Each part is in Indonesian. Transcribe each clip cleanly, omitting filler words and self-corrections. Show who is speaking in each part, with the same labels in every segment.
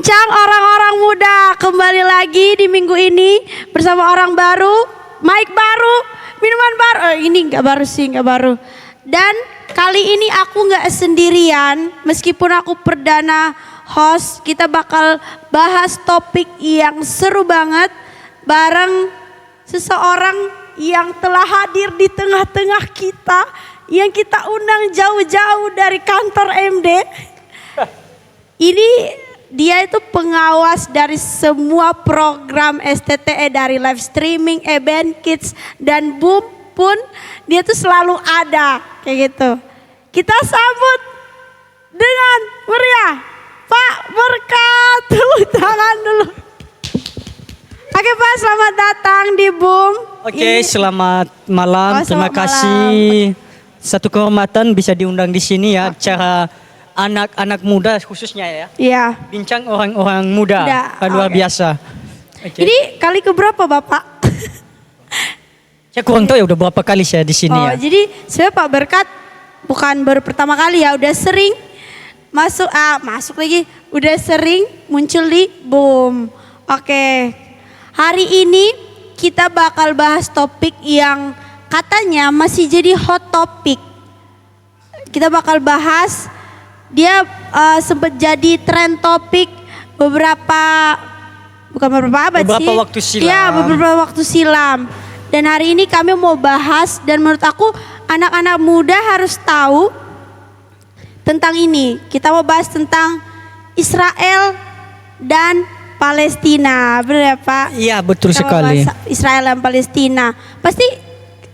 Speaker 1: Bincang orang-orang muda kembali lagi di minggu ini bersama orang baru, mic baru, minuman baru. Ini nggak baru sih, nggak baru. Dan kali ini aku nggak sendirian, meskipun aku perdana host. Kita bakal bahas topik yang seru banget bareng seseorang yang telah hadir di tengah-tengah kita, yang kita undang jauh-jauh dari kantor MD. Ini dia itu pengawas dari semua program STTE, dari live streaming, event kids, dan boom pun dia tuh selalu ada kayak gitu. Kita sambut dengan meriah Pak Berkat. Tepuk tangan dulu. Oke Pak, selamat datang di Boom.
Speaker 2: Oke, selamat malam. Terima kasih. Satu kehormatan bisa diundang di sini ya, acara anak-anak muda khususnya ya.
Speaker 1: Iya.
Speaker 2: Bincang orang-orang muda. Luar biasa. Okay.
Speaker 1: Ini kali keberapa Bapak?
Speaker 2: Saya kurang tahu ya, udah berapa kali saya di sini ya.
Speaker 1: Jadi saya Pak Berkat bukan baru pertama kali ya, udah sering masuk lagi, udah sering muncul di Boom. Oke. Hari ini kita bakal bahas topik yang katanya masih jadi hot topic. Kita bakal bahas, dia sempat jadi tren topik beberapa
Speaker 2: waktu silam.
Speaker 1: Ya, beberapa waktu silam. Dan hari ini kami mau bahas, dan menurut aku anak-anak muda harus tahu tentang ini. Kita mau bahas tentang Israel dan Palestina, benar ya Pak?
Speaker 2: Iya, betul sekali.
Speaker 1: Israel dan Palestina. Pasti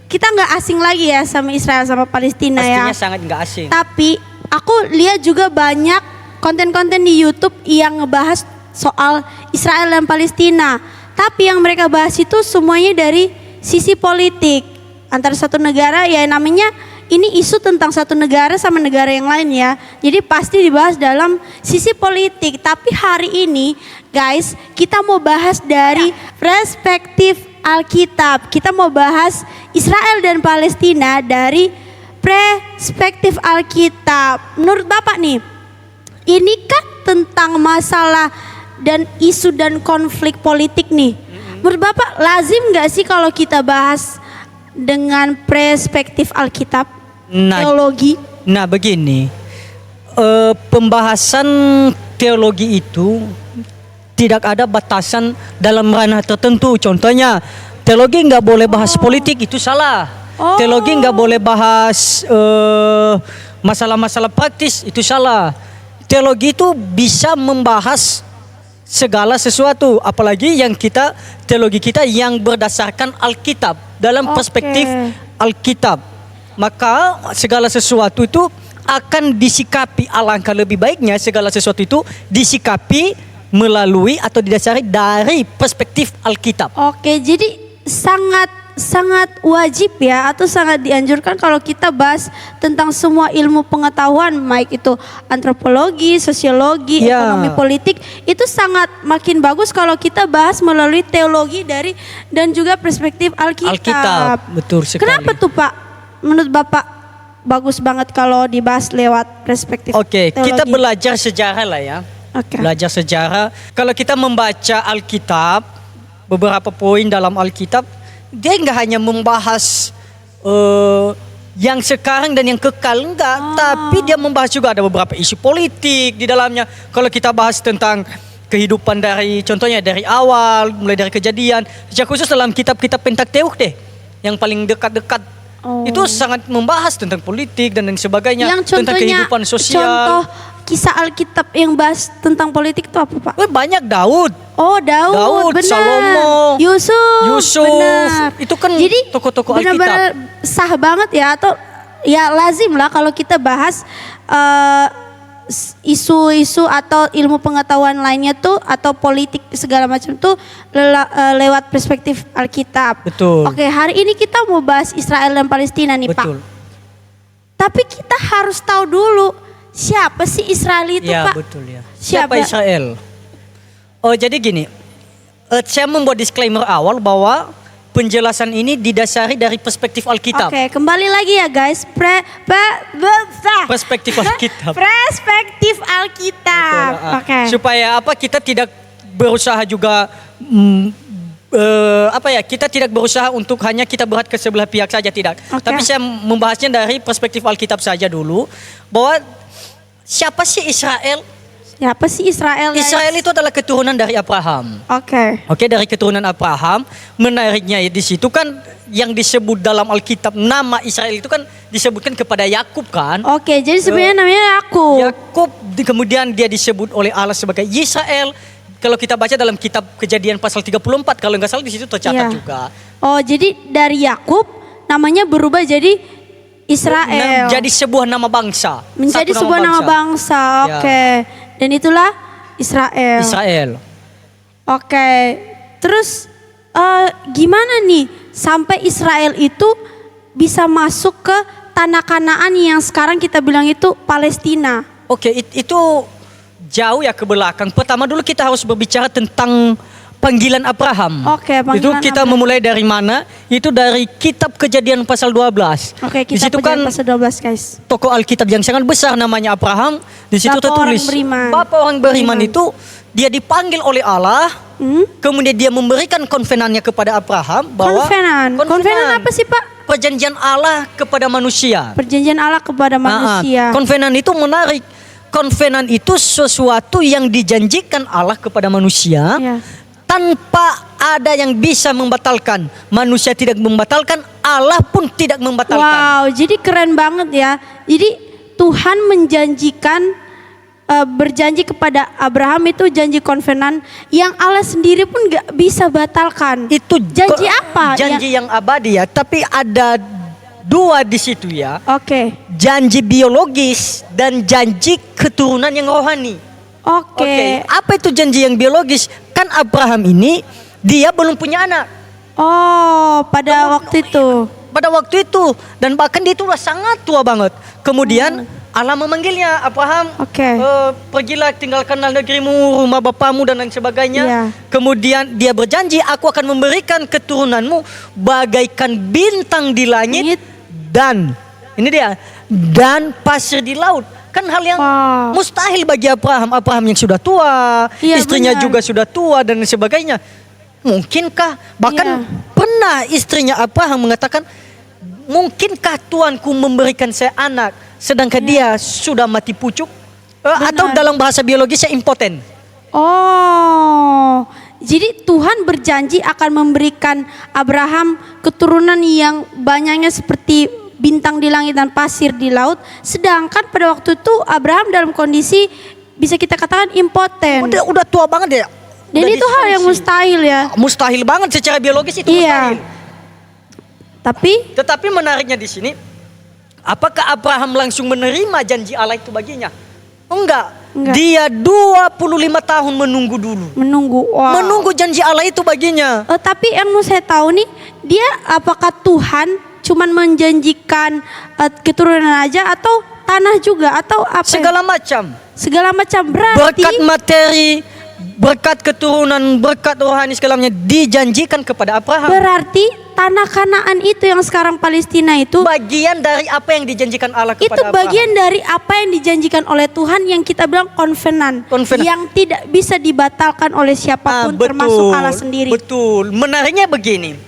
Speaker 1: kita nggak asing lagi ya sama Israel sama Palestina.
Speaker 2: Pastinya
Speaker 1: ya.
Speaker 2: Sangat nggak asing.
Speaker 1: Tapi aku lihat juga banyak konten-konten di YouTube yang ngebahas soal Israel dan Palestina. Tapi yang mereka bahas itu semuanya dari sisi politik antara satu negara, ya namanya ini isu tentang satu negara sama negara yang lain ya. Jadi pasti dibahas dalam sisi politik. Tapi hari ini guys, kita mau bahas dari perspektif Alkitab. Kita mau bahas Israel dan Palestina dari perspektif Alkitab. Menurut Bapak nih, ini kan tentang masalah dan isu dan konflik politik nih. Menurut Bapak lazim gak sih kalau kita bahas dengan perspektif Alkitab, teologi?
Speaker 2: Nah begini, pembahasan teologi itu tidak ada batasan dalam ranah tertentu. Contohnya, teologi nggak boleh bahas politik, itu salah. Teologi nggak boleh bahas masalah-masalah praktis, itu salah. Teologi itu bisa membahas segala sesuatu, apalagi yang teologi kita yang berdasarkan Alkitab, dalam perspektif Alkitab. Maka segala sesuatu itu akan disikapi, alangkah lebih baiknya segala sesuatu itu disikapi melalui atau didasari dari perspektif Alkitab.
Speaker 1: Oke, jadi sangat wajib ya, atau sangat dianjurkan kalau kita bahas tentang semua ilmu pengetahuan, baik itu antropologi, sosiologi, ekonomi, politik, itu sangat makin bagus kalau kita bahas melalui teologi dari dan juga perspektif Alkitab.
Speaker 2: Betul sekali.
Speaker 1: Kenapa tuh Pak? Menurut Bapak bagus banget kalau dibahas lewat perspektif teologi.
Speaker 2: Kita belajar sejarah lah ya. Belajar sejarah. Kalau kita membaca Alkitab, beberapa poin dalam Alkitab, dia nggak hanya membahas yang sekarang dan yang kekal, enggak, tapi dia membahas juga ada beberapa isu politik di dalamnya. Kalau kita bahas tentang kehidupan contohnya dari awal, mulai dari kejadian, secara khusus dalam kitab-kitab Pentateukh deh, yang paling dekat-dekat, itu sangat membahas tentang politik dan lain sebagainya, tentang kehidupan sosial.
Speaker 1: Contoh kisah Alkitab yang bahas tentang politik itu apa Pak?
Speaker 2: Banyak. Daud,
Speaker 1: benar.
Speaker 2: Salomo, Yusuf,
Speaker 1: benar.
Speaker 2: Itu kan tokoh-tokoh Alkitab.
Speaker 1: Benar-benar sah banget ya, atau ya lazim lah kalau kita bahas isu-isu atau ilmu pengetahuan lainnya tuh, atau politik segala macam tuh lewat perspektif Alkitab.
Speaker 2: Betul.
Speaker 1: Oke, hari ini kita mau bahas Israel dan Palestina nih Pak. Tapi kita harus tahu dulu siapa sih Israel itu Pak?
Speaker 2: Betul ya. Siapa Israel? Jadi gini, saya membuat disclaimer awal bahwa penjelasan ini didasari dari perspektif Alkitab.
Speaker 1: Oke, kembali lagi ya guys.
Speaker 2: Perspektif Alkitab.
Speaker 1: Perspektif Alkitab.
Speaker 2: Betul,
Speaker 1: Oke.
Speaker 2: Supaya apa, kita tidak berusaha juga kita tidak berusaha untuk hanya kita berhak ke sebelah pihak saja, tidak.
Speaker 1: Oke.
Speaker 2: Tapi saya membahasnya dari perspektif Alkitab saja dulu, bahwa siapa sih Israel?
Speaker 1: Siapa sih Israel? Guys?
Speaker 2: Israel itu adalah keturunan dari Abraham.
Speaker 1: Oke.
Speaker 2: Dari keturunan Abraham. Menariknya di situ kan yang disebut dalam Alkitab nama Israel itu kan disebutkan kepada Yakub kan.
Speaker 1: Oke, jadi sebenarnya namanya Yakub.
Speaker 2: Yakub kemudian dia disebut oleh Allah sebagai Israel. Kalau kita baca dalam kitab Kejadian pasal 34, kalau nggak salah di situ tercatat juga.
Speaker 1: Oh, jadi dari Yakub namanya berubah jadi Israel.
Speaker 2: Jadi sebuah nama bangsa.
Speaker 1: Menjadi
Speaker 2: Satu
Speaker 1: sebuah nama bangsa.
Speaker 2: Ya.
Speaker 1: Oke. Dan itulah Israel.
Speaker 2: Israel.
Speaker 1: Oke. Terus gimana nih sampai Israel itu bisa masuk ke tanah Kanaan yang sekarang kita bilang itu Palestina?
Speaker 2: Oke, itu jauh ya ke belakang. Pertama dulu kita harus berbicara tentang panggilan Abraham.
Speaker 1: Oke, panggilan
Speaker 2: itu kita
Speaker 1: Abraham.
Speaker 2: memulai dari mana? Itu dari kitab Kejadian pasal 12.
Speaker 1: Oke,
Speaker 2: Di
Speaker 1: kita
Speaker 2: situ kan
Speaker 1: pasal 12 guys.
Speaker 2: tokoh Alkitab yang sangat besar namanya Abraham. Di situ
Speaker 1: Bapak
Speaker 2: tertulis
Speaker 1: orang beriman.
Speaker 2: Bapak orang beriman itu dia dipanggil oleh Allah. Kemudian dia memberikan konvenannya kepada Abraham bahwa
Speaker 1: Konvenan apa sih Pak?
Speaker 2: Perjanjian Allah kepada manusia.
Speaker 1: Perjanjian Allah kepada manusia.
Speaker 2: Konvenan itu menarik. Konvenan itu sesuatu yang dijanjikan Allah kepada manusia tanpa ada yang bisa membatalkan. Manusia tidak membatalkan, Allah pun tidak membatalkan.
Speaker 1: Wow, jadi keren banget ya. Jadi Tuhan menjanjikan, berjanji kepada Abraham itu janji konvenan yang Allah sendiri pun gak bisa batalkan.
Speaker 2: Itu
Speaker 1: janji apa?
Speaker 2: Janji yang abadi ya, tapi ada dua di situ ya.
Speaker 1: Oke.
Speaker 2: Janji biologis dan janji keturunan yang rohani.
Speaker 1: Oke.
Speaker 2: Apa itu janji yang biologis? Kan Abraham ini dia belum punya anak.
Speaker 1: Oh, pada waktu itu.
Speaker 2: Pada waktu itu, dan bahkan dia itu udah sangat tua banget. Kemudian Allah memanggilnya, Abraham, pergilah tinggalkan negerimu, rumah bapamu dan lain sebagainya. Kemudian dia berjanji, aku akan memberikan keturunanmu bagaikan bintang di langit dan ini dia, dan pasir di laut. Kan hal yang mustahil bagi Abraham. Abraham yang sudah tua, istrinya juga sudah tua dan sebagainya. Mungkinkah? Bahkan pernah istrinya Abraham mengatakan, mungkinkah Tuanku memberikan saya anak sedangkan dia sudah mati pucuk? Atau dalam bahasa biologisnya impoten.
Speaker 1: Oh, jadi Tuhan berjanji akan memberikan Abraham keturunan yang banyaknya seperti bintang di langit dan pasir di laut. Sedangkan pada waktu itu Abraham dalam kondisi bisa kita katakan impoten.
Speaker 2: Udah tua banget ya.
Speaker 1: Dan itu hal yang mustahil ya.
Speaker 2: Mustahil banget secara biologis itu mustahil. Tetapi menariknya di sini, apakah Abraham langsung menerima janji Allah itu baginya? Enggak. Dia 25 tahun menunggu dulu. Menunggu janji Allah itu baginya.
Speaker 1: Tapi yang mau saya tahu nih, dia apakah Tuhan cuman menjanjikan keturunan aja atau tanah juga atau apa?
Speaker 2: Segala macam.
Speaker 1: Segala macam, berarti
Speaker 2: berkat materi, berkat keturunan, berkat rohani segalanya dijanjikan kepada Abraham.
Speaker 1: Berarti tanah Kanaan itu yang sekarang Palestina itu
Speaker 2: bagian dari apa yang dijanjikan Allah kepada
Speaker 1: Abraham. Itu bagian
Speaker 2: Abraham.
Speaker 1: dari apa yang dijanjikan oleh Tuhan yang kita bilang konvenan. Yang tidak bisa dibatalkan oleh siapapun termasuk Allah sendiri.
Speaker 2: Betul. Menariknya begini.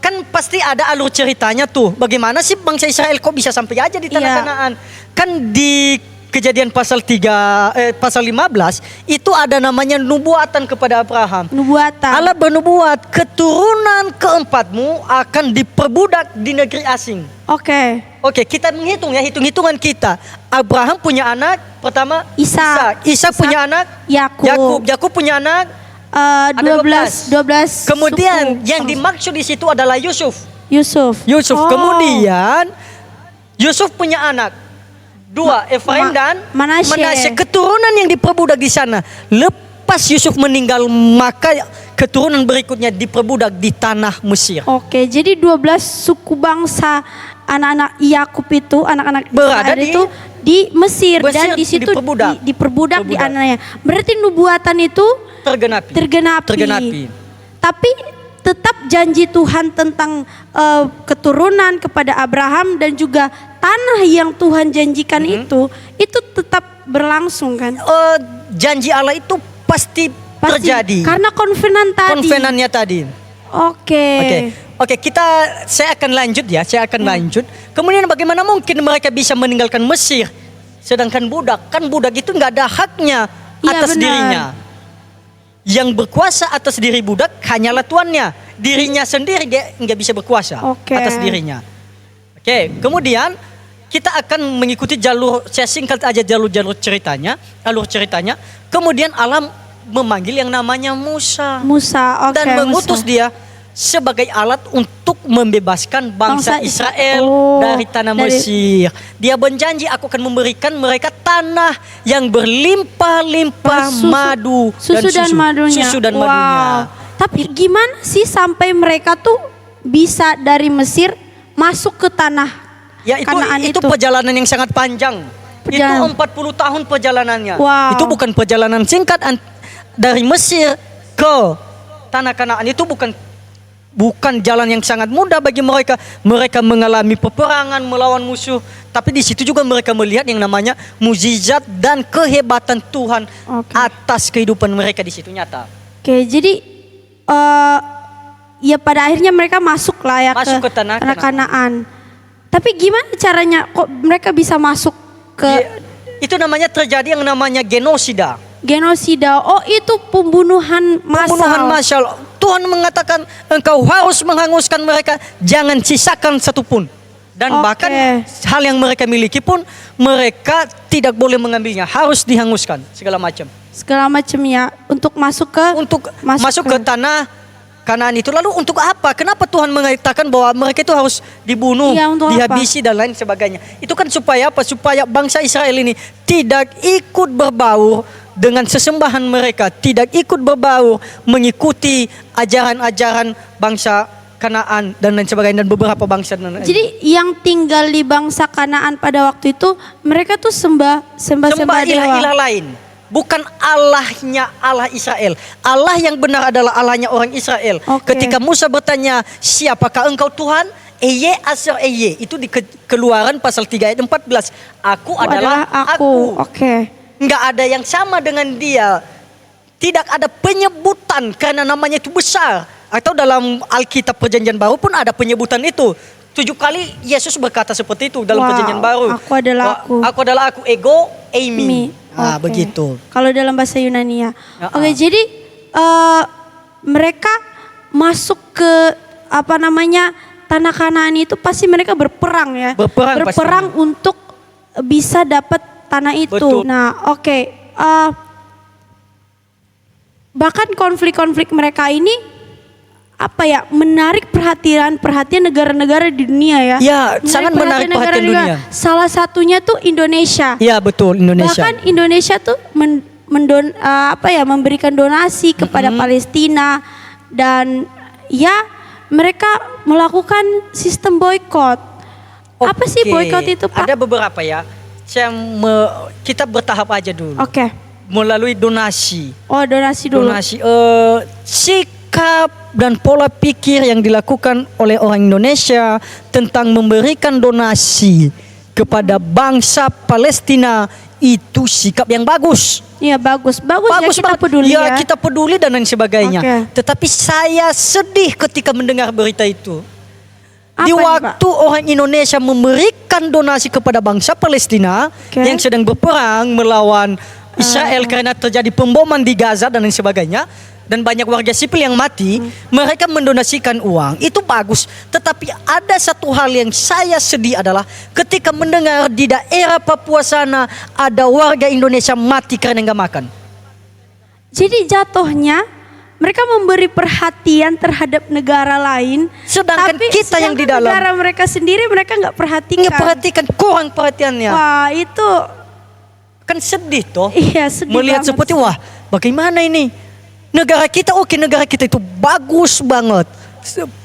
Speaker 2: Kan pasti ada alur ceritanya tuh. Bagaimana sih bangsa Israel kok bisa sampai aja di tanah Kanaan? Kan di Kejadian pasal 15 itu ada namanya nubuatan kepada Abraham.
Speaker 1: Nubuatan.
Speaker 2: Allah bernubuat, keturunan keempatmu akan diperbudak di negeri asing. Oke, kita menghitung ya, hitung-hitungan kita. Abraham punya anak pertama Ishak. Ishak punya anak Yakub. Yakub punya anak 12. Kemudian
Speaker 1: suku.
Speaker 2: Yang dimaksud di situ adalah Yusuf. Kemudian Yusuf punya anak 2, Efraim dan Manasye. Keturunan yang diperbudak di sana. Lepas Yusuf meninggal, maka keturunan berikutnya diperbudak di tanah Mesir.
Speaker 1: Oke, jadi 12 suku bangsa anak-anak Yakub itu, anak-anak
Speaker 2: berada
Speaker 1: itu di Mesir dan di situ diperbudak di anaknya. Berarti nubuatan itu tergenapi. Tapi tetap janji Tuhan tentang keturunan kepada Abraham dan juga tanah yang Tuhan janjikan itu tetap berlangsung kan?
Speaker 2: Janji Allah itu pasti terjadi.
Speaker 1: Karena konvenan tadi.
Speaker 2: Konvenannya tadi.
Speaker 1: Oke.
Speaker 2: Oke, saya akan lanjut ya, lanjut. Kemudian bagaimana mungkin mereka bisa meninggalkan Mesir? Sedangkan budak itu nggak ada haknya atas dirinya. Yang berkuasa atas diri budak hanyalah tuannya. Dirinya sendiri dia nggak bisa berkuasa atas dirinya. Oke, kemudian kita akan mengikuti saya singkat aja alur ceritanya. Kemudian Allah memanggil yang namanya Musa. Dan mengutus dia sebagai alat untuk membebaskan bangsa Israel dari tanah Mesir. Dia berjanji, aku akan memberikan mereka tanah yang berlimpah-limpah
Speaker 1: susu dan madunya. Tapi gimana sih sampai mereka tuh bisa dari Mesir masuk ke tanah Kanaan
Speaker 2: itu perjalanan yang sangat panjang. Itu 40 tahun perjalanannya. Itu bukan perjalanan singkat dari Mesir ke tanah Kanaan. Itu bukan jalan yang sangat mudah bagi mereka. Mereka mengalami peperangan melawan musuh, tapi di situ juga mereka melihat yang namanya mukjizat dan kehebatan Tuhan atas kehidupan mereka di situ nyata.
Speaker 1: Jadi ya pada akhirnya mereka masuk ke tanah Kanaan. Tapi gimana caranya kok mereka bisa masuk ke?
Speaker 2: Itu namanya terjadi yang namanya genosida.
Speaker 1: Oh, itu pembunuhan massal. Tuhan mengatakan engkau harus menghanguskan mereka, jangan sisakan satupun. Dan bahkan hal yang mereka miliki pun mereka tidak boleh mengambilnya, harus dihanguskan segala macam ya untuk masuk ke tanah Kanaan itu. Lalu untuk apa? Kenapa Tuhan mengatakan bahwa mereka itu harus dibunuh, dihabisi dan lain sebagainya? Itu kan supaya apa? Supaya bangsa Israel ini tidak ikut berbaur dengan sesembahan mereka, tidak ikut berbaur mengikuti ajaran-ajaran bangsa Kanaan dan lain sebagainya, dan beberapa bangsa dan lain. Jadi yang tinggal di bangsa Kanaan pada waktu itu mereka tuh sembah
Speaker 2: ilah-ilah lain. Bukan Allahnya Allah Israel. Allah yang benar adalah Allahnya orang Israel. Ketika Musa bertanya, siapakah engkau Tuhan? Eye asar eye. Itu di Keluaran pasal 3 ayat 14. Aku adalah aku. Nggak ada yang sama dengan dia. Tidak ada penyebutan karena namanya itu besar. Atau dalam Alkitab Perjanjian Baru pun ada penyebutan itu. 7 kali Yesus berkata seperti itu dalam Perjanjian Baru.
Speaker 1: Aku adalah aku.
Speaker 2: Aku adalah aku, ego, eimi. Begitu.
Speaker 1: Kalau dalam bahasa Yunani ya. Jadi mereka masuk ke tanah Kanaan itu pasti mereka berperang ya. Berperang untuk bisa dapat tanah itu.
Speaker 2: Betul.
Speaker 1: Nah, bahkan konflik-konflik mereka ini menarik perhatian negara-negara di dunia ya.
Speaker 2: Ya, sangat menarik perhatian dunia.
Speaker 1: Salah satunya tuh Indonesia.
Speaker 2: Ya, betul, Indonesia.
Speaker 1: Bahkan Indonesia tuh memberikan donasi kepada Palestina, dan ya mereka melakukan sistem boykot. Apa sih boykot itu, Pak?
Speaker 2: Ada beberapa ya. Kita bertahap aja dulu. Melalui donasi.
Speaker 1: Donasi dulu.
Speaker 2: Sikap dan pola pikir yang dilakukan oleh orang Indonesia tentang memberikan donasi kepada bangsa Palestina itu sikap yang bagus.
Speaker 1: Iya, bagus ya, kita peduli ya.
Speaker 2: Kita peduli dan lain sebagainya. Tetapi saya sedih ketika mendengar berita itu. Di waktu orang Indonesia memberikan donasi kepada bangsa Palestina yang sedang berperang melawan Israel karena terjadi pemboman di Gaza dan lain sebagainya, dan banyak warga sipil yang mati, mereka mendonasikan uang, itu bagus. Tetapi ada satu hal yang saya sedih adalah ketika mendengar di daerah Papua sana ada warga Indonesia mati karena nggak makan.
Speaker 1: Jadi jatuhnya mereka memberi perhatian terhadap negara lain,
Speaker 2: sedangkan kita yang di dalam
Speaker 1: negara mereka sendiri mereka nggak perhatikan.
Speaker 2: Nggak perhatikan, kurang perhatiannya.
Speaker 1: Wah, itu
Speaker 2: kan sedih toh.
Speaker 1: Iya, sedih
Speaker 2: melihat
Speaker 1: banget.
Speaker 2: Seperti bagaimana ini? Negara kita negara kita itu bagus banget.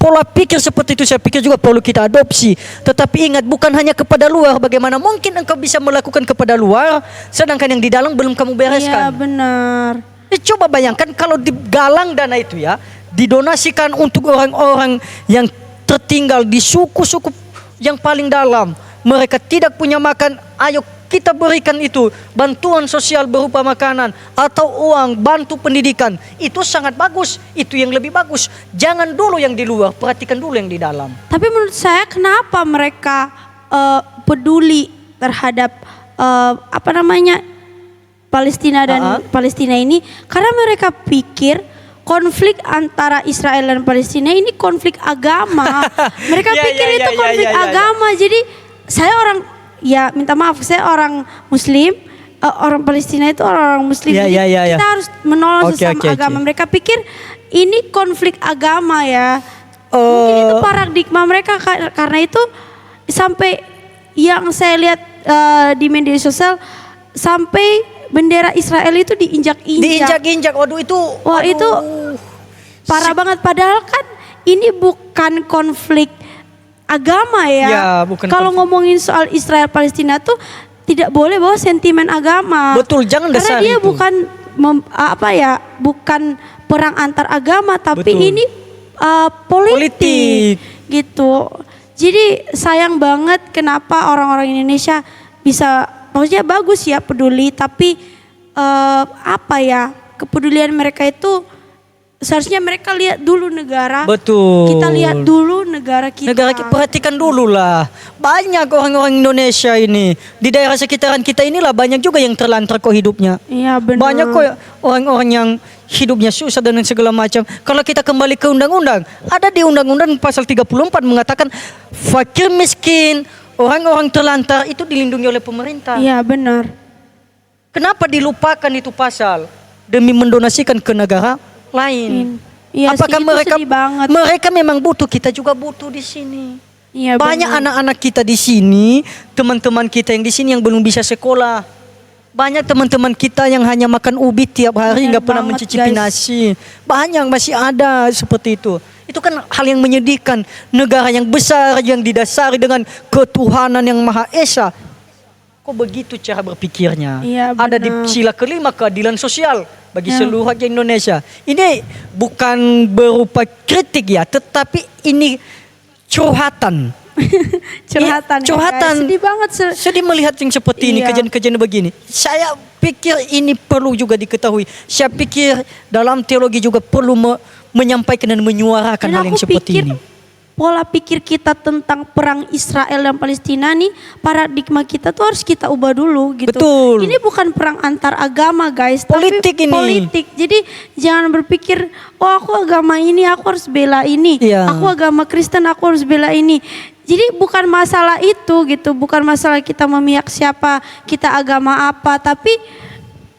Speaker 2: Pola pikir seperti itu saya pikir juga perlu kita adopsi. Tetapi ingat, bukan hanya kepada luar. Bagaimana mungkin engkau bisa melakukan kepada luar sedangkan yang di dalam belum kamu bereskan?
Speaker 1: Iya, benar.
Speaker 2: Coba bayangkan kalau digalang dana itu ya, didonasikan untuk orang-orang yang tertinggal di suku-suku yang paling dalam. Mereka tidak punya makan, ayo kita berikan itu bantuan sosial berupa makanan atau uang, bantu pendidikan. Itu sangat bagus, itu yang lebih bagus. Jangan dulu yang di luar, perhatikan dulu yang di dalam.
Speaker 1: Tapi menurut saya kenapa mereka peduli terhadap Palestina dan Palestina ini? Karena mereka pikir konflik antara Israel dan Palestina ini konflik agama. Mereka pikir itu konflik agama. Jadi saya minta maaf, saya orang Muslim, orang Palestina itu orang Muslim. Jadi kita harus menolong sesama agama. Mereka pikir ini konflik agama ya. Mungkin itu paradigma mereka, karena itu sampai yang saya lihat di media sosial sampai bendera Israel itu diinjak-injak. Waduh itu. Wah itu parah banget. Padahal kan ini bukan konflik agama ya. Kalau ngomongin soal Israel Palestina tuh tidak boleh bawa sentimen agama.
Speaker 2: Betul, jangan dasar
Speaker 1: itu. Karena dia
Speaker 2: itu.
Speaker 1: bukan perang antar agama, tapi ini politik gitu. Jadi sayang banget kenapa orang-orang Indonesia bisa, maksudnya bagus ya peduli, tapi kepedulian mereka itu seharusnya mereka lihat dulu negara.
Speaker 2: Betul.
Speaker 1: Kita lihat dulu negara kita.
Speaker 2: Perhatikan dulu lah. Banyak orang-orang Indonesia ini di daerah sekitaran kita inilah banyak juga yang terlantar kok hidupnya.
Speaker 1: Iya benar.
Speaker 2: Banyak kok orang-orang yang hidupnya susah dan segala macam. Kalau kita kembali ke undang-undang, ada di undang-undang pasal 34 mengatakan fakir miskin, orang-orang terlantar itu dilindungi oleh pemerintah.
Speaker 1: Iya benar.
Speaker 2: Kenapa dilupakan itu pasal demi mendonasikan ke negara lain?
Speaker 1: Iya,
Speaker 2: apakah
Speaker 1: sedih banget.
Speaker 2: mereka memang butuh, kita juga butuh di sini.
Speaker 1: Iya,
Speaker 2: banyak anak-anak kita di sini, teman-teman kita yang di sini yang belum bisa sekolah. Banyak teman-teman kita yang hanya makan ubi tiap hari, nggak pernah mencicipi nasi. Banyak masih ada seperti itu. Itu kan hal yang menyedihkan. Negara yang besar yang didasari dengan ketuhanan yang Maha Esa, kok begitu cara berpikirnya?
Speaker 1: Iya,
Speaker 2: ada di sila kelima keadilan sosial bagi seluruh rakyat Indonesia. Ini bukan berupa kritik ya, tetapi ini curhatan.
Speaker 1: Curhatan. Sedih banget.
Speaker 2: Sedih melihat yang seperti ini, kejadian-kejadian begini. Saya pikir ini perlu juga diketahui. Saya pikir dalam teologi juga perlu menyampaikan dan menyuarakan hal yang seperti ini.
Speaker 1: Pola pikir kita tentang perang Israel dan Palestina nih, paradigma kita tuh harus kita ubah dulu gitu.
Speaker 2: Betul.
Speaker 1: Ini bukan perang antar agama guys,
Speaker 2: politik
Speaker 1: tapi
Speaker 2: ini.
Speaker 1: Politik. Jadi jangan berpikir, oh aku agama ini aku harus bela ini, aku agama Kristen aku harus bela ini. Jadi bukan masalah itu gitu, bukan masalah kita memihak siapa, kita agama apa, tapi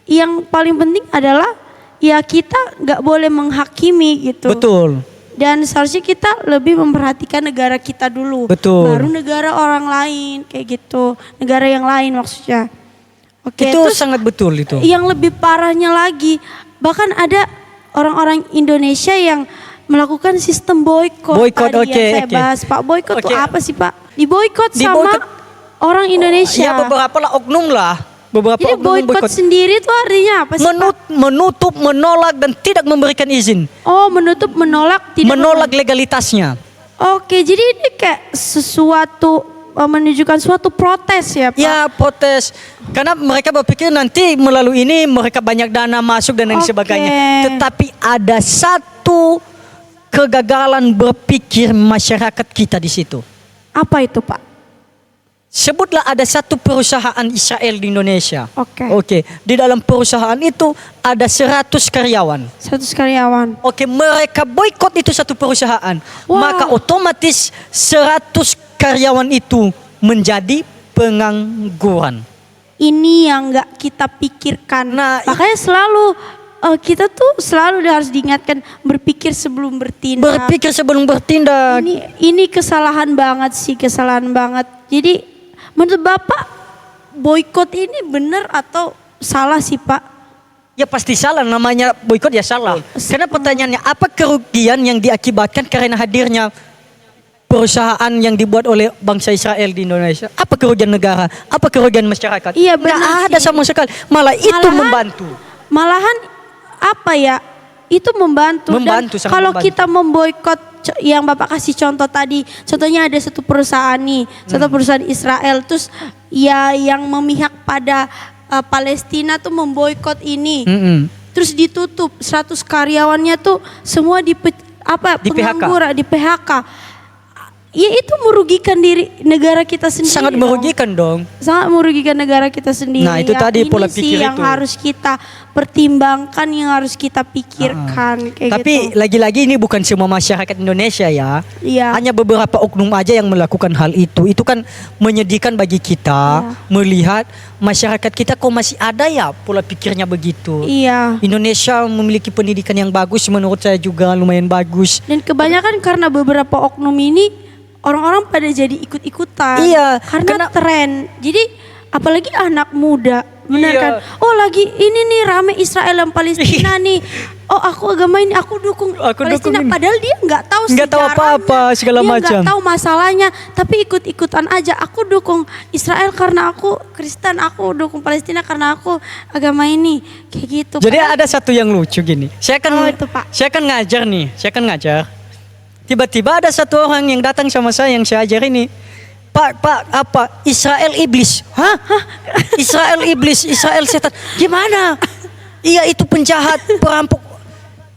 Speaker 1: yang paling penting adalah ya kita nggak boleh menghakimi gitu.
Speaker 2: Betul.
Speaker 1: Dan seharusnya kita lebih memperhatikan negara kita dulu.
Speaker 2: Betul.
Speaker 1: Baru negara orang lain kayak gitu. Negara yang lain maksudnya. Oke,
Speaker 2: itu sangat betul itu.
Speaker 1: Yang lebih parahnya lagi, bahkan ada orang-orang Indonesia yang melakukan sistem boykot.
Speaker 2: Boykot,
Speaker 1: bahas. Pak, boykot itu apa sih Pak? Diboykot sama orang Indonesia.
Speaker 2: Ya beberapa lah oknum lah.
Speaker 1: Jadi boykot sendiri itu artinya apa sih?
Speaker 2: Menutup, menolak dan tidak memberikan izin.
Speaker 1: Oh, menutup, menolak, tidak
Speaker 2: menolak legalitasnya.
Speaker 1: Oke, jadi ini kayak menunjukkan suatu protes ya Pak?
Speaker 2: Ya protes, karena mereka berpikir nanti melalui ini mereka banyak dana masuk dan lain sebagainya. Tetapi ada satu kegagalan berpikir masyarakat kita di situ.
Speaker 1: Apa itu Pak?
Speaker 2: Sebutlah ada satu perusahaan Israel di Indonesia.
Speaker 1: Oke.
Speaker 2: Di dalam perusahaan itu ada 100 karyawan.
Speaker 1: 100 karyawan.
Speaker 2: Oke, mereka boykot itu satu perusahaan.
Speaker 1: Wow.
Speaker 2: Maka otomatis 100 karyawan itu menjadi pengangguran.
Speaker 1: Ini yang nggak kita pikirkan.
Speaker 2: Nah,
Speaker 1: makanya selalu kita tuh selalu harus diingatkan berpikir sebelum bertindak.
Speaker 2: Berpikir sebelum bertindak.
Speaker 1: Ini kesalahan banget sih, kesalahan banget. Jadi menurut Bapak boykot ini benar atau salah sih Pak?
Speaker 2: Ya pasti salah, namanya boykot ya salah. Karena pertanyaannya apa kerugian yang diakibatkan karena hadirnya perusahaan yang dibuat oleh bangsa Israel di Indonesia? Apa kerugian negara? Apa kerugian masyarakat?
Speaker 1: Iya benar.
Speaker 2: Nggak ada sama sekali. Malah itu membantu.
Speaker 1: Malahan apa ya? itu membantu.
Speaker 2: Membantu,
Speaker 1: Dan
Speaker 2: sangat
Speaker 1: kalau
Speaker 2: membantu.
Speaker 1: kita memboikot yang Bapak kasih contoh tadi, contohnya ada satu perusahaan nih, satu perusahaan Israel, terus ya yang memihak pada Palestina tuh memboikot ini. Terus ditutup 100 karyawannya tuh semua di pengangguran, di PHK. Ya itu merugikan diri negara kita sendiri.
Speaker 2: Sangat merugikan dong.
Speaker 1: Sangat merugikan negara kita sendiri.
Speaker 2: Nah, itu
Speaker 1: ya,
Speaker 2: tadi
Speaker 1: ini
Speaker 2: pola
Speaker 1: sih
Speaker 2: pikir
Speaker 1: yang
Speaker 2: itu.
Speaker 1: harus kita pertimbangkan, yang harus kita pikirkan kayak
Speaker 2: Tapi
Speaker 1: gitu.
Speaker 2: lagi-lagi ini bukan semua masyarakat Indonesia ya.
Speaker 1: Iya.
Speaker 2: Hanya beberapa oknum aja yang melakukan hal itu. Itu kan menyedihkan bagi kita melihat masyarakat kita kok masih ada ya pola pikirnya begitu.
Speaker 1: Iya.
Speaker 2: Indonesia memiliki pendidikan yang bagus, menurut saya juga lumayan bagus.
Speaker 1: Dan kebanyakan karena beberapa oknum ini orang-orang pada jadi ikut-ikutan.
Speaker 2: Iya,
Speaker 1: Karena tren. Jadi apalagi anak muda, benar
Speaker 2: Iya.
Speaker 1: kan? Oh lagi ini nih rame Israel dan Palestina nih. Oh aku agama ini aku dukung Palestina.
Speaker 2: dukung ini.
Speaker 1: Padahal dia nggak tahu
Speaker 2: Nggak tahu
Speaker 1: sejarahnya,
Speaker 2: apa-apa, segala
Speaker 1: dia
Speaker 2: macam.
Speaker 1: nggak tahu masalahnya. Tapi ikut-ikutan aja. Aku dukung Israel karena aku Kristen. Aku dukung Palestina karena aku agama ini. Kayak gitu.
Speaker 2: Jadi
Speaker 1: Padahal-
Speaker 2: ada satu yang lucu gini. Saya kan
Speaker 1: Oh, itu, Pak.
Speaker 2: saya kan ngajar nih, saya kan ngajar. Tiba-tiba ada satu orang yang datang sama saya yang saya ajar ini. Pak, apa? Israel iblis. Hah? Israel iblis, Israel setan. Gimana? Iya itu penjahat, perampok.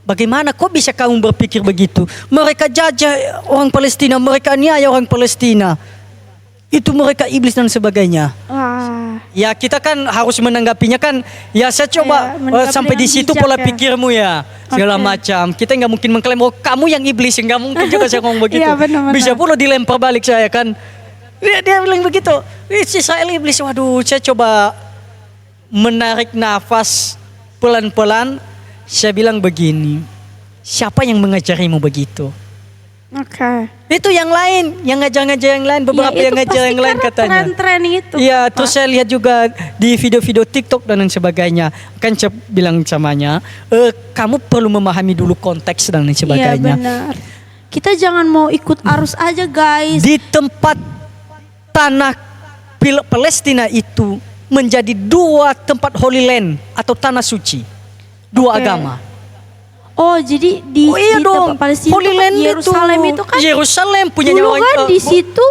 Speaker 2: Bagaimana kok bisa kamu berpikir begitu? Mereka jajah orang Palestina, mereka aniaya orang Palestina. Itu mereka iblis dan sebagainya.
Speaker 1: Wah.
Speaker 2: Ya kita kan harus menanggapinya kan. Ya saya coba
Speaker 1: menanggapi
Speaker 2: sampai di
Speaker 1: dengan
Speaker 2: situ
Speaker 1: bijak
Speaker 2: pola
Speaker 1: ya.
Speaker 2: pikirmu ya. Segala
Speaker 1: Oke.
Speaker 2: macam. Kita nggak mungkin mengklaim oh kamu yang iblis. Nggak mungkin juga saya ngomong begitu.
Speaker 1: Iya, benar-benar.
Speaker 2: Bisa pula dilempar balik saya kan. Dia bilang begitu. Israel iblis. Waduh saya coba menarik nafas pelan-pelan. Saya bilang begini. Siapa yang mengajarimu begitu?
Speaker 1: Oke.
Speaker 2: Itu yang lain, yang ngajar-ngajar yang lain, beberapa
Speaker 1: Ya,
Speaker 2: yang
Speaker 1: itu
Speaker 2: ngajar
Speaker 1: pasti
Speaker 2: yang lain
Speaker 1: karena
Speaker 2: katanya.
Speaker 1: Tren-tren itu.
Speaker 2: Iya,
Speaker 1: Pak.
Speaker 2: terus saya lihat juga di video-video TikTok dan lain sebagainya. Kan saya bilang samanya, kamu perlu memahami dulu konteks dan lain
Speaker 1: Iya
Speaker 2: sebagainya.
Speaker 1: benar. Kita jangan mau ikut arus aja guys.
Speaker 2: Di tempat tanah Palestina itu menjadi dua tempat Holy Land atau tanah suci, dua
Speaker 1: Oke.
Speaker 2: agama.
Speaker 1: Oh jadi di,
Speaker 2: Oh iya
Speaker 1: di
Speaker 2: dong,
Speaker 1: tempat Palestina
Speaker 2: Holy
Speaker 1: kan,
Speaker 2: Land
Speaker 1: Yerusalem itu kan
Speaker 2: Yerusalem punya
Speaker 1: dulu
Speaker 2: orang
Speaker 1: kan di situ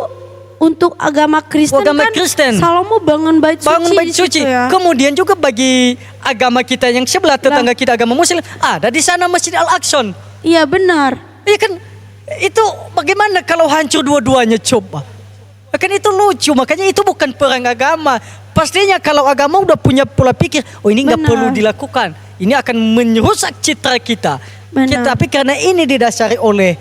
Speaker 1: untuk agama Kristen
Speaker 2: Agama
Speaker 1: kan
Speaker 2: Kristen.
Speaker 1: Salomo bangun bait
Speaker 2: bangun
Speaker 1: suci
Speaker 2: bait
Speaker 1: di situ
Speaker 2: suci.
Speaker 1: ya.
Speaker 2: Kemudian juga bagi agama kita yang sebelah tetangga kita agama Muslim, ada di sana Masjid Al-Aqsa.
Speaker 1: Iya benar.
Speaker 2: Iya kan, itu bagaimana kalau hancur dua-duanya coba? Kan itu lucu, makanya itu bukan perang agama. Pastinya kalau agama udah punya pola pikir, oh ini nggak
Speaker 1: Benar.
Speaker 2: perlu dilakukan, ini akan merusak citra kita.
Speaker 1: Benar.
Speaker 2: Tapi karena ini didasari oleh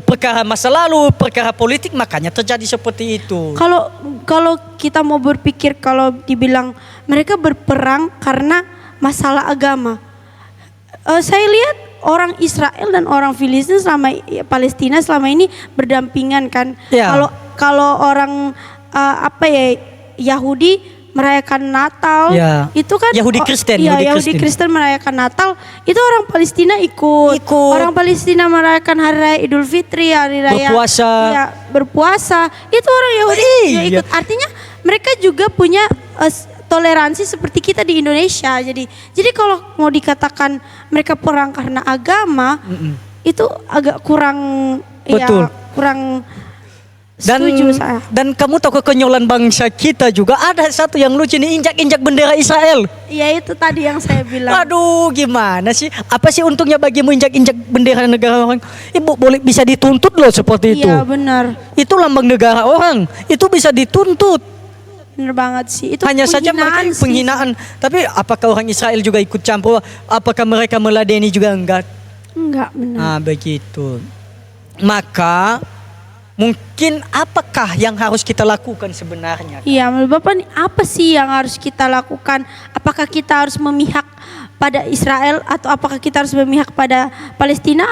Speaker 2: perkara masa lalu, perkara politik, makanya terjadi seperti itu.
Speaker 1: Kalau kita mau berpikir kalau dibilang mereka berperang karena masalah agama. Saya lihat orang Israel dan orang Filistin Palestina selama ini berdampingan kan.
Speaker 2: Ya.
Speaker 1: Kalau orang Yahudi merayakan Natal,
Speaker 2: Ya.
Speaker 1: itu kan
Speaker 2: Yahudi Kristen,
Speaker 1: Iya,
Speaker 2: Yahudi
Speaker 1: Yahudi
Speaker 2: Kristen.
Speaker 1: Kristen merayakan Natal, itu orang Palestina ikut. Orang Palestina merayakan hari raya Idul Fitri, hari raya
Speaker 2: Berpuasa.
Speaker 1: Iya, berpuasa. Itu orang Yahudi juga
Speaker 2: Iya.
Speaker 1: ikut. Artinya mereka juga punya toleransi seperti kita di Indonesia. Jadi kalau mau dikatakan mereka perang karena agama, itu agak kurang
Speaker 2: Betul.
Speaker 1: ya kurang setuju saya.
Speaker 2: Dan kamu tahu kekonyolan bangsa kita juga ada satu yang lucu nih, injak-injak bendera Israel.
Speaker 1: Ya itu tadi yang saya bilang.
Speaker 2: Aduh, gimana sih? Apa sih untungnya bagimu injak-injak bendera negara orang? Ibu boleh bisa dituntut loh seperti itu.
Speaker 1: Iya benar.
Speaker 2: Itu lambang negara orang. Itu bisa dituntut.
Speaker 1: Benar banget sih. Itu
Speaker 2: Hanya saja mereka
Speaker 1: sih.
Speaker 2: penghinaan. Tapi apakah orang Israel juga ikut campur? Apakah mereka meladeni juga enggak?
Speaker 1: Enggak benar.
Speaker 2: Nah, begitu. Maka mungkin apakah yang harus kita lakukan sebenarnya?
Speaker 1: Iya, menurut Bapak nih, apa sih yang harus kita lakukan? Apakah kita harus memihak pada Israel atau apakah kita harus memihak pada Palestina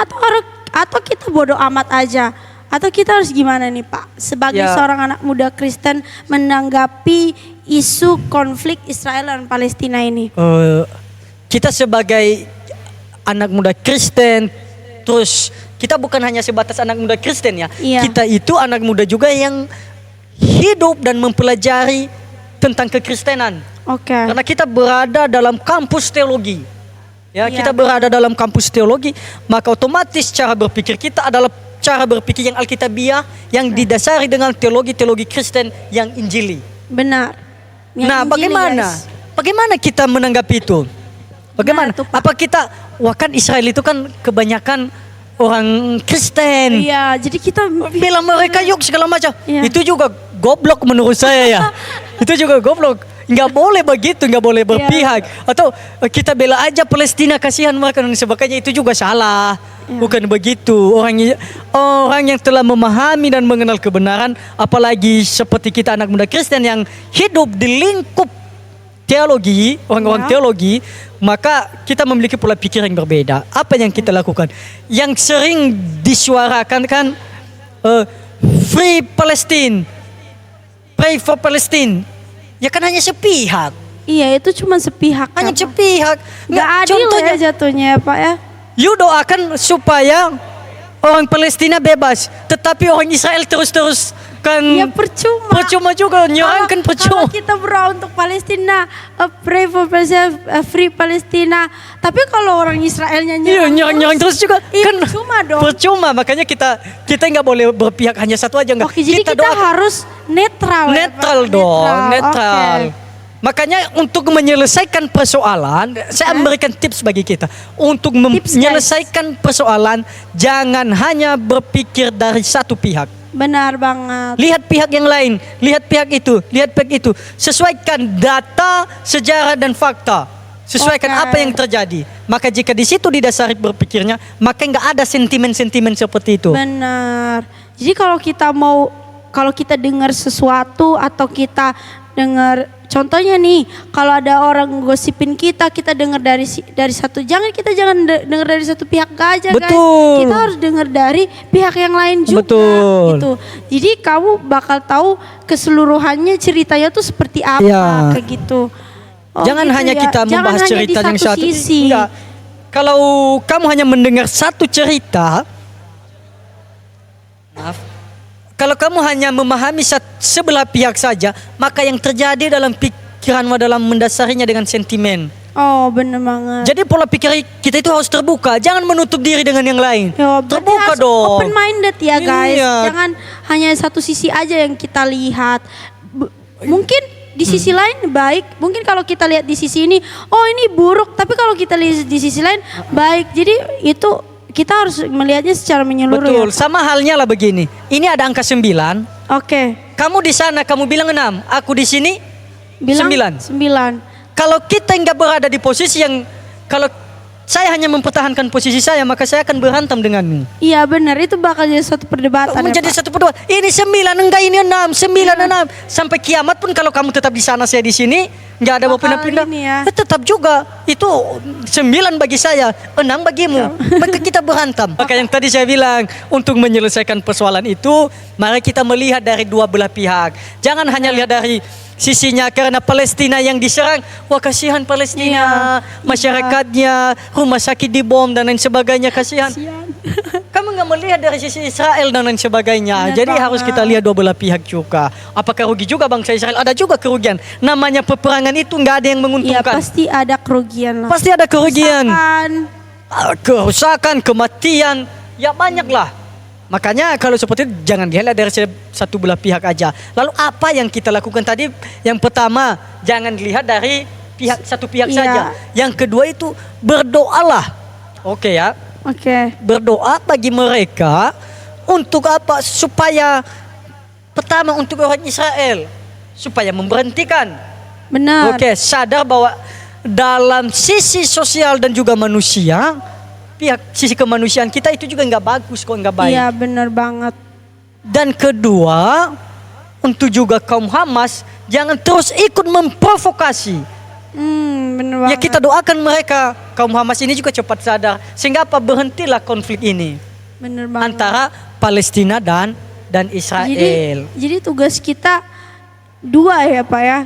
Speaker 1: atau kita bodoh amat aja? Atau kita harus gimana nih Pak? Sebagai
Speaker 2: Ya.
Speaker 1: seorang anak muda Kristen menanggapi isu konflik Israel dan Palestina ini.
Speaker 2: Kita sebagai anak muda Kristen, terus kita bukan hanya sebatas anak muda Kristen ya.
Speaker 1: Iya.
Speaker 2: Kita itu anak muda juga yang hidup dan mempelajari tentang kekristenan.
Speaker 1: Oke.
Speaker 2: Karena kita berada dalam kampus teologi. Ya,
Speaker 1: Iya,
Speaker 2: kita berada dalam kampus teologi, maka otomatis cara berpikir kita adalah cara berpikir yang alkitabiah, yang didasari dengan teologi-teologi Kristen yang Injili.
Speaker 1: Benar. Yang
Speaker 2: Nah,
Speaker 1: Injili,
Speaker 2: bagaimana?
Speaker 1: guys.
Speaker 2: Bagaimana kita menanggapi itu? Bagaimana?
Speaker 1: Nah, tuh, Pak.
Speaker 2: Apa kita, wah kan Israel itu kan kebanyakan orang Kristen.
Speaker 1: Iya, jadi kita
Speaker 2: Bela mereka yuk segala macam.
Speaker 1: Iya.
Speaker 2: Itu juga goblok menurut saya ya. Itu juga goblok. Nggak boleh begitu, nggak boleh berpihak. Atau kita bela aja Palestina, kasihan mereka dan sebagainya, itu juga salah. Bukan begitu. Orang yang telah memahami dan mengenal kebenaran, apalagi seperti kita anak muda Kristen yang hidup di lingkup teologi, orang-orang teologi, maka kita memiliki pola pikir yang berbeda. Apa yang kita lakukan? Yang sering disuarakan kan Free Palestine, Pray for Palestine. Ya kan hanya sepihak.
Speaker 1: Iya, itu cuma sepihak.
Speaker 2: Hanya
Speaker 1: Kak.
Speaker 2: sepihak.
Speaker 1: Nggak adil ya jatuhnya ya Pak ya.
Speaker 2: You doakan supaya orang Palestina bebas, tetapi orang Israel terus-terus kan
Speaker 1: Ya percuma.
Speaker 2: percuma juga, nyerang kan percuma.
Speaker 1: Kalau kita berdoa untuk Palestina, pray for Palestine, free Palestina. Tapi kalau orang Israelnya
Speaker 2: Iya,
Speaker 1: nyerang,
Speaker 2: nyerang terus juga
Speaker 1: iya,
Speaker 2: kan
Speaker 1: percuma dong.
Speaker 2: percuma. Makanya kita nggak boleh berpihak hanya satu aja, enggak.
Speaker 1: Oke, jadi kita
Speaker 2: doakan
Speaker 1: harus netral. ya,
Speaker 2: netral
Speaker 1: Pak?
Speaker 2: dong, netral.
Speaker 1: Oke.
Speaker 2: Makanya untuk menyelesaikan persoalan, saya memberikan tips bagi kita. Untuk
Speaker 1: Tips, guys.
Speaker 2: menyelesaikan persoalan, jangan hanya berpikir dari satu pihak.
Speaker 1: Benar banget.
Speaker 2: Lihat pihak yang lain, lihat pihak itu, lihat pihak itu. Sesuaikan data, sejarah dan fakta. Sesuaikan
Speaker 1: Oke.
Speaker 2: apa yang terjadi. Maka jika di situ didasari berpikirnya, maka nggak ada sentimen-sentimen seperti itu.
Speaker 1: Benar. Jadi kalau kita dengar sesuatu atau kita dengar, contohnya nih, kalau ada orang gosipin kita dengar dari satu, jangan dengar dari satu pihak aja, guys.
Speaker 2: Betul.
Speaker 1: Kita harus dengar dari pihak yang lain juga.
Speaker 2: Betul.
Speaker 1: Gitu. Jadi kamu bakal tahu keseluruhannya ceritanya tuh seperti apa,
Speaker 2: Ya.
Speaker 1: kayak gitu. Oh,
Speaker 2: Jangan
Speaker 1: gitu
Speaker 2: hanya
Speaker 1: ya.
Speaker 2: kita
Speaker 1: Jangan
Speaker 2: membahas
Speaker 1: hanya
Speaker 2: cerita
Speaker 1: di
Speaker 2: yang satu.
Speaker 1: sisi.
Speaker 2: Enggak. Kalau kamu hanya mendengar satu cerita, maaf. Kalau kamu hanya memahami sebelah pihak saja, maka yang terjadi dalam pikiranmu adalah mendasarinya dengan sentimen.
Speaker 1: Oh, bener banget.
Speaker 2: Jadi pola pikir kita itu harus terbuka, jangan menutup diri dengan yang lain.
Speaker 1: Yo, berarti
Speaker 2: Terbuka
Speaker 1: harus
Speaker 2: dong.
Speaker 1: open minded ya guys.
Speaker 2: Iya.
Speaker 1: Jangan hanya satu sisi aja yang kita lihat. Mungkin di sisi lain baik. Mungkin kalau kita lihat di sisi ini, oh ini buruk. Tapi kalau kita lihat di sisi lain baik. Jadi itu kita harus melihatnya secara menyeluruh.
Speaker 2: Betul,
Speaker 1: Ya, Pak?
Speaker 2: sama halnya lah begini. Ini ada angka 9.
Speaker 1: Oke.
Speaker 2: Kamu di sana, kamu bilang 6. Aku di sini
Speaker 1: Bilang
Speaker 2: 9.
Speaker 1: 9.
Speaker 2: Kalau kita nggak berada di posisi yang, kalau saya hanya mempertahankan posisi saya, maka saya akan berantem denganmu.
Speaker 1: Iya benar, itu bakal jadi suatu perdebatan.
Speaker 2: Menjadi
Speaker 1: ya, Pak?
Speaker 2: satu perdebatan. Ini 9, enggak ini 6, 9, 6. Sampai kiamat pun kalau kamu tetap di sana, saya di sini, nggak ada mau
Speaker 1: Bakal
Speaker 2: pindah-pindah.
Speaker 1: ini ya.
Speaker 2: Tetap juga itu 9 bagi saya, 6 bagimu. Maka kita berantem. Maka yang tadi saya bilang, untuk menyelesaikan persoalan itu, mari kita melihat dari dua belah pihak. Jangan hanya lihat dari sisinya karena Palestina yang diserang, wah kasihan Palestina, masyarakatnya, rumah sakit dibom dan lain sebagainya, kasihan. Kamu nggak melihat dari sisi Israel dan lain sebagainya.
Speaker 1: Benar
Speaker 2: Jadi
Speaker 1: banget.
Speaker 2: harus kita lihat dua belah pihak juga. Apakah rugi juga bangsa Israel? Ada juga kerugian. Namanya peperangan itu nggak ada yang
Speaker 1: Iya
Speaker 2: menguntungkan.
Speaker 1: pasti ada kerugian lah.
Speaker 2: Pasti ada kerugian.
Speaker 1: Misalkan,
Speaker 2: Kerusakan, kematian, ya banyak lah. Makanya kalau seperti itu jangan dilihat dari satu belah pihak aja. Lalu apa yang kita lakukan tadi? Yang pertama, jangan dilihat dari satu pihak
Speaker 1: Iya.
Speaker 2: saja. Yang kedua itu berdoalah. Oke ya.
Speaker 1: Oke.
Speaker 2: Berdoa bagi mereka untuk apa? Supaya pertama untuk orang Israel supaya memberhentikan.
Speaker 1: Benar.
Speaker 2: Oke, sadar bahwa dalam sisi sosial dan juga manusia, sisi kemanusiaan kita itu juga nggak bagus kok, nggak baik.
Speaker 1: Iya benar banget.
Speaker 2: Dan kedua, untuk juga kaum Hamas jangan terus ikut memprovokasi.
Speaker 1: Benar banget.
Speaker 2: Ya kita doakan mereka, kaum Hamas ini juga cepat sadar sehingga apa, berhentilah konflik ini
Speaker 1: Benar banget.
Speaker 2: antara Palestina dan Israel.
Speaker 1: Jadi tugas kita dua ya Pak ya.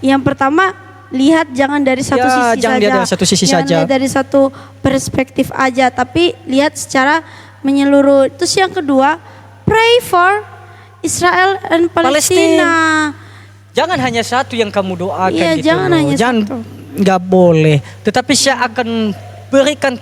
Speaker 1: Yang pertama lihat jangan dari satu sisi
Speaker 2: jangan
Speaker 1: saja.
Speaker 2: lihat dari satu sisi
Speaker 1: Jangan
Speaker 2: saja.
Speaker 1: lihat dari satu perspektif aja, tapi lihat secara menyeluruh. Terus yang kedua, pray for Israel and Palestina.
Speaker 2: Jangan hanya satu yang kamu doakan
Speaker 1: Iya,
Speaker 2: gitu
Speaker 1: jangan
Speaker 2: loh.
Speaker 1: hanya satu.
Speaker 2: Nggak boleh. Tetapi saya akan berikan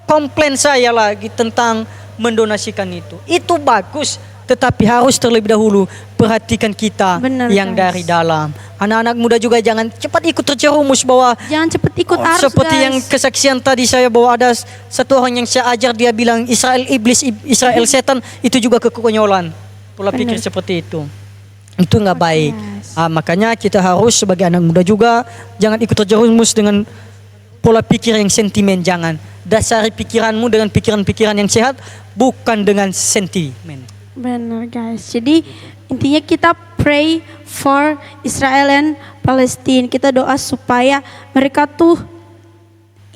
Speaker 2: komplain saya lagi tentang mendonasikan itu. Itu bagus, tetapi harus terlebih dahulu perhatikan kita
Speaker 1: Benar,
Speaker 2: yang
Speaker 1: guys.
Speaker 2: dari dalam. Anak-anak muda juga jangan cepat ikut terjerumus bahwa
Speaker 1: Jangan cepet ikut arus,
Speaker 2: seperti
Speaker 1: guys.
Speaker 2: yang kesaksian tadi saya bahwa ada satu orang yang saya ajar, dia bilang Israel iblis, Israel setan, itu juga kekonyolan. Pola pikir
Speaker 1: Benar.
Speaker 2: seperti itu nggak baik.
Speaker 1: Yes.
Speaker 2: Makanya kita harus sebagai anak muda juga jangan ikut terjerumus dengan pola pikir yang sentimen. Jangan dasari pikiranmu dengan pikiran-pikiran yang sehat, bukan dengan sentimen.
Speaker 1: Benar guys. Jadi intinya kita pray for Israel and Palestine. Kita doa supaya mereka tuh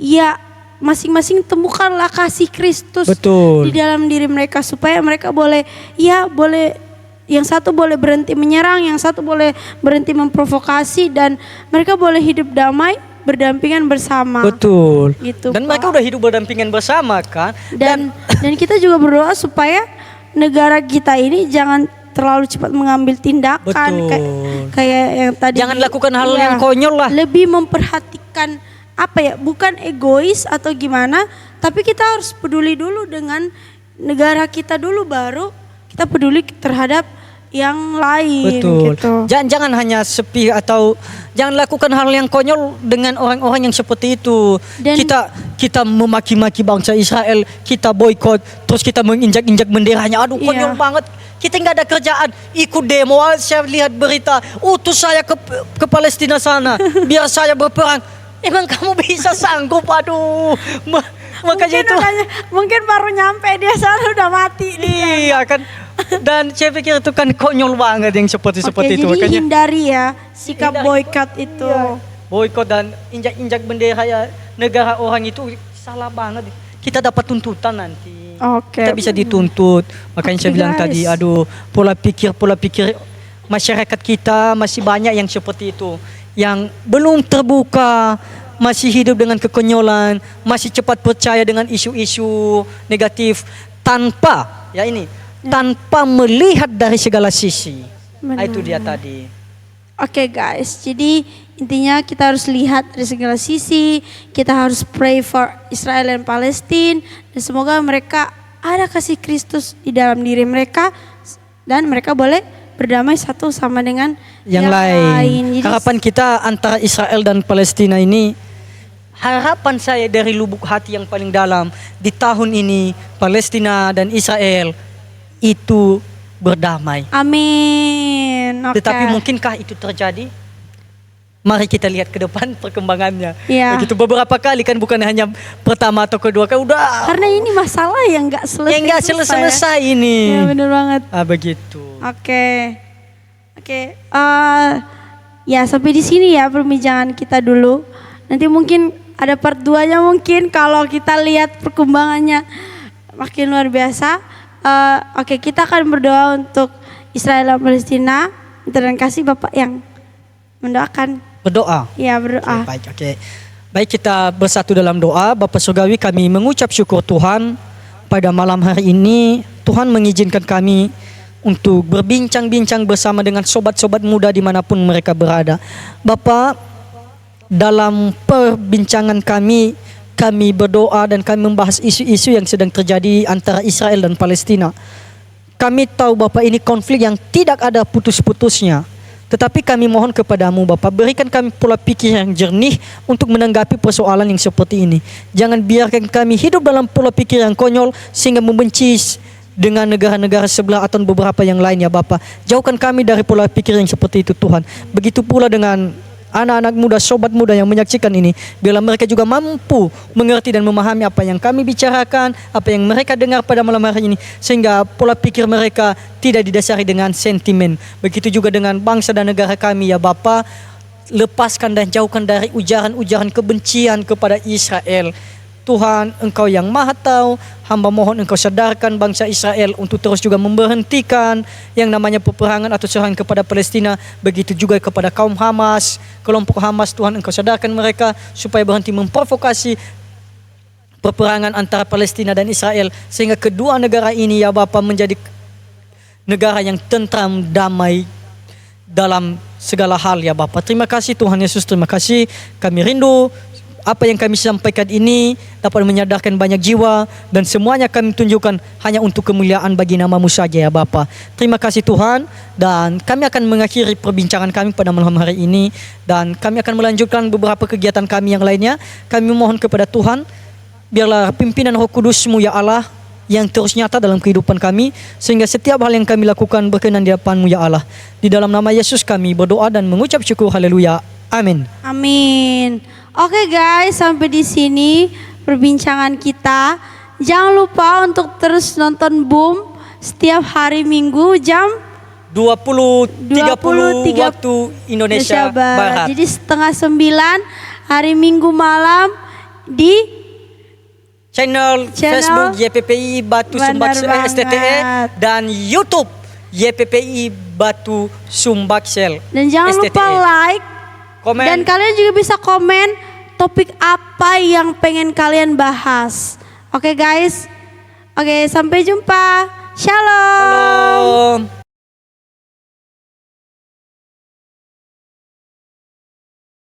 Speaker 1: ya masing-masing temukanlah kasih Kristus
Speaker 2: Betul.
Speaker 1: di dalam diri mereka supaya mereka boleh yang satu boleh berhenti menyerang, yang satu boleh berhenti memprovokasi dan mereka boleh hidup damai berdampingan bersama.
Speaker 2: Betul.
Speaker 1: Gitu,
Speaker 2: Dan
Speaker 1: Pak.
Speaker 2: mereka udah hidup berdampingan bersama kan.
Speaker 1: Dan kita juga berdoa supaya negara kita ini jangan terlalu cepat mengambil tindakan
Speaker 2: Betul.
Speaker 1: kayak yang tadi.
Speaker 2: Jangan lakukan hal
Speaker 1: Iya,
Speaker 2: yang konyol lah.
Speaker 1: Lebih memperhatikan bukan egois atau gimana, tapi kita harus peduli dulu dengan negara kita dulu, baru kita peduli terhadap yang lain.
Speaker 2: Betul.
Speaker 1: Gitu.
Speaker 2: Jangan hanya sepi atau jangan lakukan hal yang konyol dengan orang-orang yang seperti itu.
Speaker 1: Dan-
Speaker 2: kita memaki-maki bangsa Israel, kita boykot, terus kita menginjak-injak benderanya. Aduh, konyol
Speaker 1: Iya.
Speaker 2: banget. Kita nggak ada kerjaan, ikut demo. Saya lihat berita, utus saya ke Palestina sana, biar saya berperang. Emang kamu bisa sanggup? Aduh, makanya itu.
Speaker 1: Mungkin baru nyampe dia sana udah mati.
Speaker 2: Iya kan. Dan saya pikir itu kan konyol banget yang seperti itu.
Speaker 1: Jadi
Speaker 2: Makanya
Speaker 1: hindari ya sikap
Speaker 2: Hindari.
Speaker 1: boykot itu.
Speaker 2: Iya. Boykot dan injak-injak bendera ya negara orang itu salah banget. Kita dapat tuntutan nanti.
Speaker 1: Oke.
Speaker 2: Kita bisa dituntut. Makanya
Speaker 1: Oke,
Speaker 2: saya bilang
Speaker 1: guys.
Speaker 2: tadi, aduh, pola pikir masyarakat kita masih banyak yang seperti itu, yang belum terbuka, masih hidup dengan kekonyolan, masih cepat percaya dengan isu-isu negatif tanpa tanpa melihat dari segala sisi.
Speaker 1: Benar.
Speaker 2: Itu dia tadi.
Speaker 1: Oke guys, jadi intinya kita harus lihat dari segala sisi, kita harus pray for Israel dan Palestina, dan semoga mereka ada kasih Kristus di dalam diri mereka dan mereka boleh berdamai satu sama dengan
Speaker 2: yang lain.
Speaker 1: Jadi,
Speaker 2: Harapan kita antara Israel dan Palestina ini, harapan saya dari lubuk hati yang paling dalam, di tahun ini Palestina dan Israel itu berdamai.
Speaker 1: amin. Oke.
Speaker 2: Tetapi mungkinkah itu terjadi? Mari kita lihat ke depan perkembangannya.
Speaker 1: Iya.
Speaker 2: Begitu beberapa kali kan, bukan hanya pertama atau kedua kali, udah
Speaker 1: Karena ini masalah yang nggak selesai.
Speaker 2: yang nggak selesai ini.
Speaker 1: Ya benar banget.
Speaker 2: Begitu.
Speaker 1: Oke. Ya sampai di sini ya perbincangan kita dulu. Nanti mungkin ada part 2-nya mungkin kalau kita lihat perkembangannya makin luar biasa. Oke, kita akan berdoa untuk Israel dan Palestina. Dan kasih Bapak yang mendoakan.
Speaker 2: Berdoa.
Speaker 1: Ya berdoa.
Speaker 2: Oke. Baik, kita bersatu dalam doa. Bapak Surgawi, kami mengucap syukur Tuhan pada malam hari ini. Tuhan mengizinkan kami untuk berbincang-bincang bersama dengan sobat-sobat muda dimanapun mereka berada. Bapak, dalam perbincangan kami berdoa dan kami membahas isu-isu yang sedang terjadi antara Israel dan Palestina. Kami tahu Bapak, ini konflik yang tidak ada putus-putusnya. Tetapi kami mohon kepadamu Bapak, berikan kami pola pikir yang jernih untuk menanggapi persoalan yang seperti ini. Jangan biarkan kami hidup dalam pola pikir yang konyol sehingga membenci dengan negara-negara sebelah atau beberapa yang lain ya Bapak. Jauhkan kami dari pola pikir yang seperti itu Tuhan. Begitu pula dengan anak-anak muda, sobat muda yang menyaksikan ini, biarlah mereka juga mampu mengerti dan memahami apa yang kami bicarakan, apa yang mereka dengar pada malam hari ini, sehingga pola pikir mereka tidak didasari dengan sentimen. Begitu juga dengan bangsa dan negara kami ya Bapa, lepaskan dan jauhkan dari ujaran-ujaran kebencian kepada Israel. Tuhan, Engkau yang maha tahu, hamba mohon Engkau sadarkan bangsa Israel untuk terus juga memberhentikan yang namanya peperangan atau serangan kepada Palestina. Begitu juga kepada kaum Hamas, kelompok Hamas, Tuhan Engkau sadarkan mereka supaya berhenti memprovokasi peperangan antara Palestina dan Israel, sehingga kedua negara ini ya Bapa menjadi negara yang tentram, damai dalam segala hal ya Bapa. Terima kasih Tuhan Yesus, terima kasih. Kami rindu apa yang kami sampaikan ini dapat menyadarkan banyak jiwa dan semuanya kami tunjukkan hanya untuk kemuliaan bagi nama-Mu saja ya Bapa. Terima kasih Tuhan, dan kami akan mengakhiri perbincangan kami pada malam hari ini dan kami akan melanjutkan beberapa kegiatan kami yang lainnya. Kami mohon kepada Tuhan, biarlah pimpinan Roh Kudus-Mu ya Allah yang terus nyata dalam kehidupan kami, sehingga setiap hal yang kami lakukan berkenan di hadapan-Mu ya Allah. Di dalam nama Yesus kami berdoa dan mengucap syukur. Haleluya. Amin.
Speaker 1: Amin. Oke guys, sampai di sini perbincangan kita. Jangan lupa untuk terus nonton Boom setiap hari Minggu jam
Speaker 2: 20.30 waktu Indonesia Barat.
Speaker 1: Jadi 8:30 hari Minggu malam di
Speaker 2: channel Facebook YPPI Batu Sumbaksel STTE dan YouTube YPPI Batu Sumbaksel.
Speaker 1: Dan jangan lupa like, komen. Dan kalian juga bisa komen topik apa yang pengen kalian bahas. Oke guys, oke sampai jumpa. Shalom.
Speaker 2: Shalom.